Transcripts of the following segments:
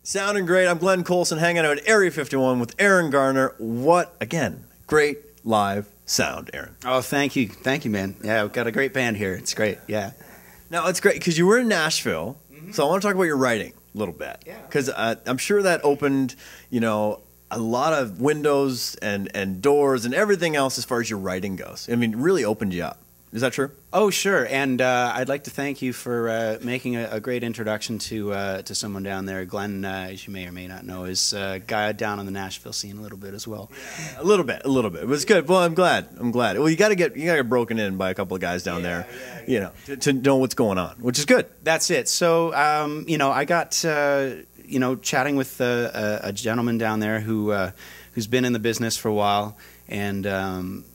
Sounding great. I'm Glenn Coulson, hanging out at Area 51 with Aaron Garner. What, again, great live sound, Aaron. Oh, thank you. Thank you, man. Yeah, we've got a great band here. It's great, yeah. Now, it's great because you were in Nashville, so I want to talk about your writing a little bit. Yeah. Because I'm sure that opened, you know, a lot of windows and doors and everything else as far as your writing goes. I mean, it really opened you up. Is that true? Oh, sure. And I'd like to thank you for making a great introduction to someone down there. Glenn, as you may or may not know, is a guy down on the Nashville scene a little bit as well. Yeah. A little bit. It was good. Well, I'm glad. Well, you got to get broken in by a couple of guys down there, you know, to know what's going on, which is good. That's it. So, you know, I got you know, chatting with a gentleman down there who's been in the business for a while, and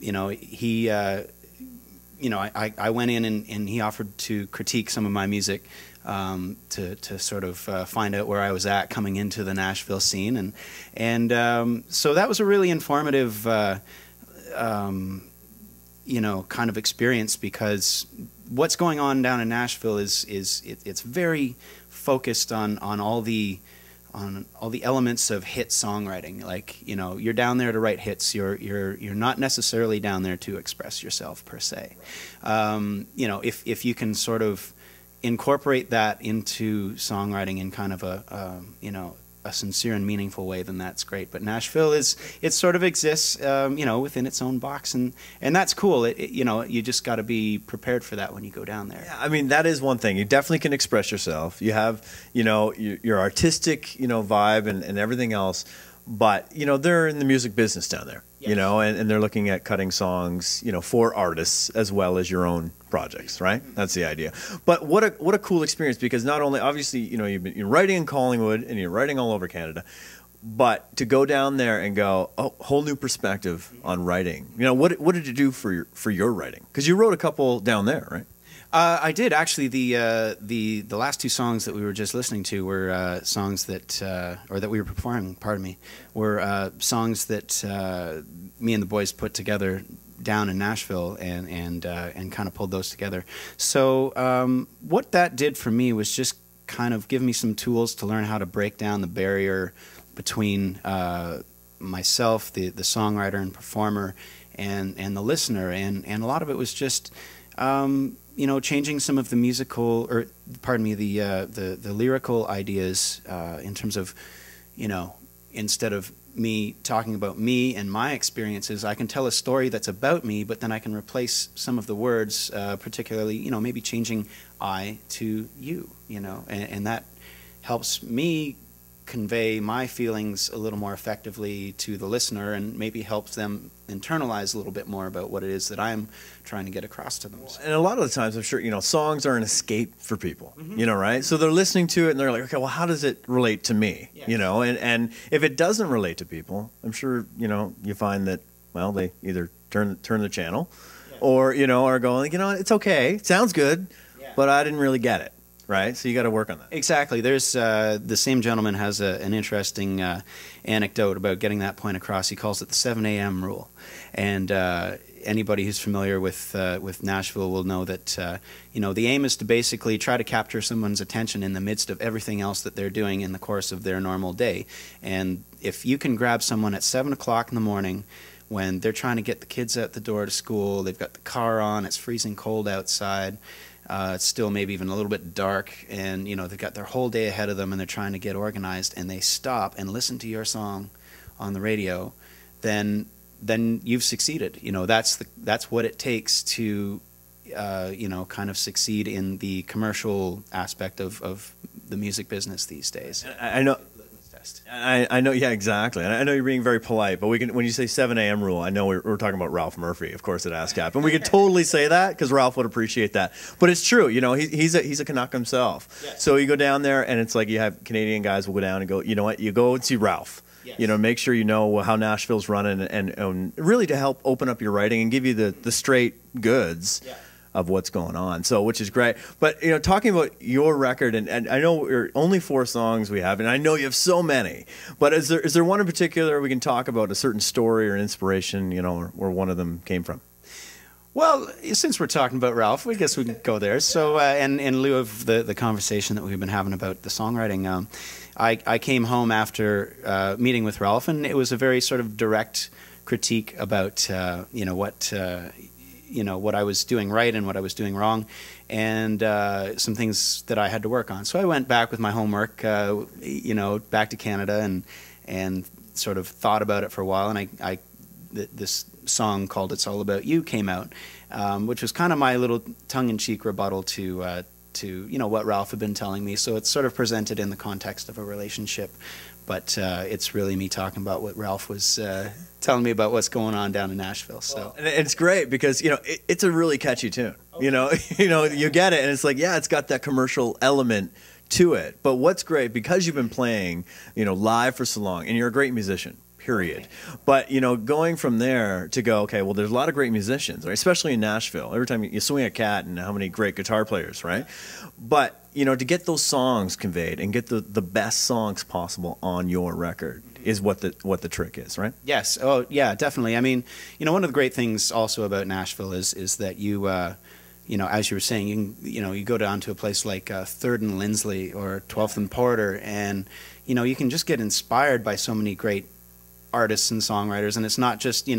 you know, he. You know, I went in and he offered to critique some of my music to sort of find out where I was at coming into the Nashville scene, and so that was a really informative, you know, kind of experience, because what's going on down in Nashville it's very focused on all the elements of hit songwriting. Like, you know, you're down there to write hits. You're not necessarily down there to express yourself per se. You know, if you can sort of incorporate that into songwriting in kind of a you know, a sincere and meaningful way, then that's great. But Nashville it sort of exists, you know, within its own box, and that's cool. You know, you just got to be prepared for that when you go down there. Yeah, I mean, that is one thing. You definitely can express yourself. You have, you know, your artistic, you know, vibe and everything else. But, you know, they're in the music business down there, yes. You know, and they're looking at cutting songs, you know, for artists as well as your own projects, right? That's the idea. But what a cool experience, because not only, obviously, you know, you're writing in Collingwood and you're writing all over Canada, but to go down there and go, oh, whole new perspective on writing. You know, what did you do for your writing? Because you wrote a couple down there, right? I did, actually. The last two songs that we were just listening to were songs that, or that we were performing, pardon me, were songs that me and the boys put together down in Nashville, and kind of pulled those together. So what that did for me was just kind of give me some tools to learn how to break down the barrier between myself, the songwriter and performer, and the listener, and a lot of it was just you know, changing some of the musical, or pardon me, the lyrical ideas in terms of, you know, instead of me talking about me and my experiences, I can tell a story that's about me, but then I can replace some of the words, particularly, you know, maybe changing I to you, you know, and that helps me convey my feelings a little more effectively to the listener, and maybe helps them internalize a little bit more about what it is that I'm trying to get across to them. And a lot of the times, I'm sure, you know, songs are an escape for people, you know, right? So they're listening to it and they're like, okay, well, how does it relate to me? Yes. You know, and if it doesn't relate to people, I'm sure, you know, you find that, well, they either turn the channel, or, you know, are going, you know, it's okay, it sounds good, but I didn't really get it. Right, so you got to work on that. Exactly. There's the same gentleman has an interesting anecdote about getting that point across. He calls it the 7 a.m. rule, and anybody who's familiar with Nashville will know that you know, the aim is to basically try to capture someone's attention in the midst of everything else that they're doing in the course of their normal day. And if you can grab someone at 7 o'clock in the morning, when they're trying to get the kids out the door to school, they've got the car on, it's freezing cold outside. It's still maybe even a little bit dark, and you know, they've got their whole day ahead of them, and they're trying to get organized, and they stop and listen to your song on the radio, then you've succeeded. You know, that's what it takes to you know, kind of succeed in the commercial aspect of the music business these days. I know. I know, yeah, exactly. And I know you're being very polite, but we can, when you say 7 a.m. rule, I know we're talking about Ralph Murphy, of course, at ASCAP, and we could totally say that because Ralph would appreciate that. But it's true, you know, he's a Canuck himself. Yes. So you go down there, and it's like you have Canadian guys will go down and go, you know what, you go and see Ralph. Yes. You know, make sure you know how Nashville's running, and really to help open up your writing and give you the straight goods. Yeah. Of what's going on, so which is great. But you know, talking about your record, and I know we're only 4 songs we have, and I know you have so many. But is there one in particular we can talk about, a certain story or inspiration, you know, where one of them came from? Well, since we're talking about Ralph, I guess we can go there. So, and in lieu of the conversation that we've been having about the songwriting, I came home after meeting with Ralph, and it was a very sort of direct critique about what I was doing right and what I was doing wrong, and some things that I had to work on. So I went back with my homework, back to Canada, and sort of thought about it for a while, and this song called "It's All About You" came out, which was kind of my little tongue-in-cheek rebuttal to what Ralph had been telling me. So it's sort of presented in the context of a relationship, but it's really me talking about what Ralph was telling me about what's going on down in Nashville. So well, and it's great because it's a really catchy tune. Okay. You get it, and it's like, yeah, it's got that commercial element to it. But what's great, because you've been playing live for so long, and you're a great musician. Period. But going from there to go, okay, well, there's a lot of great musicians, right? Especially in Nashville. Every time you swing a cat, and how many great guitar players, right? But to get those songs conveyed and get the best songs possible on your record is what the trick is, right? Yes. Oh, yeah, definitely. I mean, one of the great things also about Nashville is that you, as you were saying, you go down to a place like 3rd and Lindsley or 12th and Porter, and you can just get inspired by so many great artists and songwriters, and it's not just the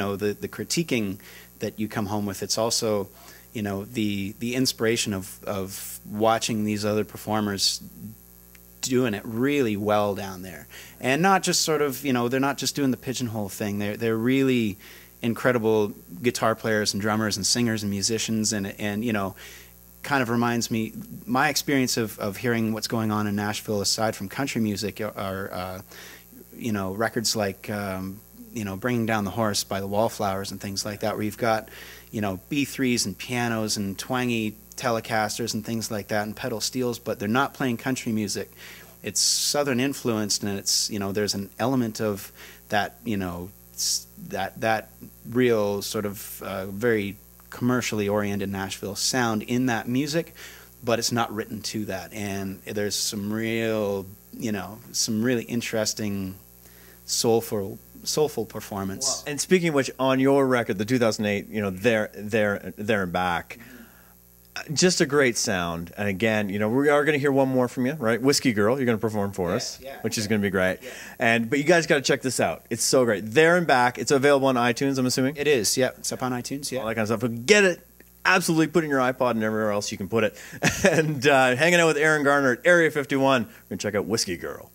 critiquing that you come home with. It's also the inspiration of watching these other performers doing it really well down there, and not just sort of they're not just doing the pigeonhole thing. They're really incredible guitar players and drummers and singers and musicians, and kind of reminds me, my experience of hearing what's going on in Nashville aside from country music are records like Bringing Down the Horse by the Wallflowers and things like that, where you've got B3s and pianos and twangy Telecasters and things like that, and pedal steels, but they're not playing country music. It's Southern influenced, and it's there's an element of that that real sort of very commercially oriented Nashville sound in that music, but it's not written to that. And there's some really interesting soulful performance. Well, and speaking of which, on your record, the 2008, there and back, just a great sound. And again, we are going to hear one more from you, right? Whiskey Girl, you're going to perform for us, which is going to be great. Yeah. But you guys got to check this out. It's so great. There and Back. It's available on iTunes, I'm assuming. It is. Yeah, it's up on iTunes. Yeah, all that kind of stuff. But get it. Absolutely, put it in your iPod and everywhere else you can put it. And hanging out with Aaron Garner at Area 51. We're going to check out Whiskey Girl.